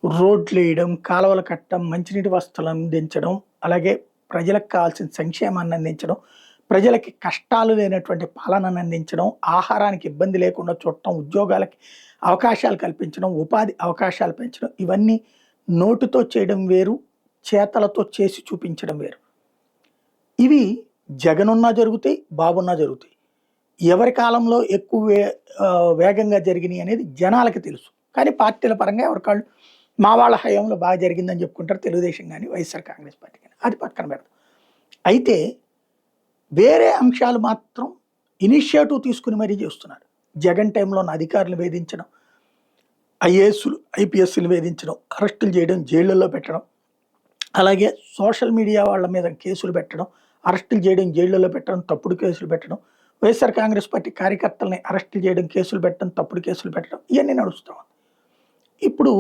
రోడ్లేయడం, కాలువలు కట్టడం, మంచినీటి వసతులు అందించడం, అలాగే ప్రజలకు కావాల్సిన సంక్షేమాన్ని అందించడం, ప్రజలకి కష్టాలు లేనటువంటి పాలనను అందించడం, ఆహారానికి ఇబ్బంది లేకుండా చూడటం, ఉద్యోగాలకి అవకాశాలు కల్పించడం, ఉపాధి అవకాశాలు పెంచడం, ఇవన్నీ నోటితో చేయడం వేరు, చేతలతో చేసి చూపించడం వేరు. ఇవి జగనున్నా జరుగుతాయి, బాబున్నా జరుగుతాయి. ఎవరి కాలంలో ఎక్కువ వేగంగా జరిగినాయి అనేది జనాలకి తెలుసు. కానీ పార్టీల పరంగా ఎవరికాళ్ళు మా వాళ్ళ హయాంలో బాగా జరిగిందని చెప్పుకుంటారు, తెలుగుదేశం కానీ వైఎస్ఆర్ కాంగ్రెస్ పార్టీ కానీ. అది పక్కన పెడతాం. అయితే వేరే అంశాలు మాత్రం ఇనిషియేటివ్ తీసుకుని మరీ చేస్తున్నారు. జగన్ టైంలో ఉన్న అధికారులు వేధించడం, ఐఏఎస్లు ఐపీఎస్లు వేధించడం, అరెస్టులు చేయడం, జైళ్ళల్లో పెట్టడం, అలాగే సోషల్ మీడియా వాళ్ళ మీద కేసులు పెట్టడం, అరెస్టులు చేయడం, జైళ్ళల్లో పెట్టడం, తప్పుడు కేసులు పెట్టడం, వైఎస్ఆర్ కాంగ్రెస్ పార్టీ కార్యకర్తల్ని అరెస్టులు చేయడం, కేసులు పెట్టడం, తప్పుడు కేసులు పెట్టడం, ఇవన్నీ నడుస్తూ ఉంది. ఇప్పుడు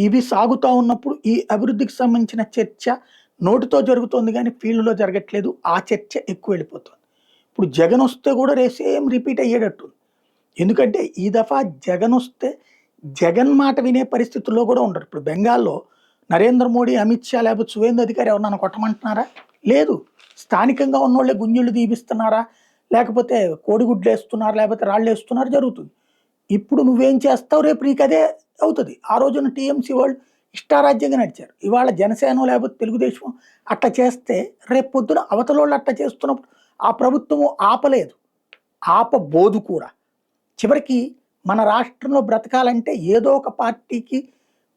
ఇవి సాగుతూ ఉన్నప్పుడు ఈ అభివృద్ధికి సంబంధించిన చర్చ నోటితో జరుగుతోంది కానీ ఫీల్డ్లో జరగట్లేదు. ఆ చర్చ ఎక్కువ వెళ్ళిపోతుంది. ఇప్పుడు జగన్ వస్తే కూడా సేమ్ రిపీట్ అయ్యేటట్టు. ఎందుకంటే ఈ దఫా జగన్ వస్తే జగన్ మాట వినే పరిస్థితుల్లో కూడా ఉండరు. ఇప్పుడు బెంగాల్లో నరేంద్ర మోడీ, అమిత్ షా లేకపోతే సువేందు అధికారి ఎవరన్నా కొట్టమంటున్నారా? లేదు. స్థానికంగా ఉన్నోళ్ళే గుంజుళ్ళు దీపిస్తున్నారా, లేకపోతే కోడిగుడ్లు వేస్తున్నారా, లేకపోతే రాళ్ళు వేస్తున్నారా, జరుగుతుంది. ఇప్పుడు నువ్వేం చేస్తావు, రేపు నీకు అదే అవుతుంది. ఆ రోజున టీఎంసీ వాళ్ళు ఇష్టారాజ్యంగా నడిచారు. ఇవాళ జనసేన లేకపోతే తెలుగుదేశం అట్లా చేస్తే రేపు పొద్దున అవతలోళ్ళు అట్లా చేస్తున్నప్పుడు ఆ ప్రభుత్వము ఆపలేదు, ఆపబోదు కూడా. చివరికి మన రాష్ట్రంలో బ్రతకాలంటే ఏదో ఒక పార్టీకి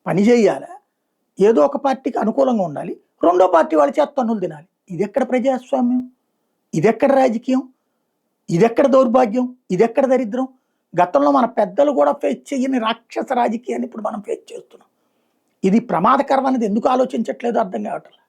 పనిచేయాలి, ఏదో ఒక పార్టీకి అనుకూలంగా ఉండాలి, రెండో పార్టీ వాళ్ళ చేత తన్నులు తినాలి. ఇదెక్కడ ప్రజాస్వామ్యం? ఇదెక్కడ రాజకీయం? ఇదెక్కడ దౌర్భాగ్యం? ఇదెక్కడ దరిద్రం? గతంలో మన పెద్దలు కూడా ఫేస్ చేయని రాక్షస రాజకీయాన్ని ఇప్పుడు మనం ఫేస్ చేస్తున్నాం. ఇది ప్రమాదకరం అనేది ఎందుకు ఆలోచించట్లేదు అర్థం కావట్లేదు.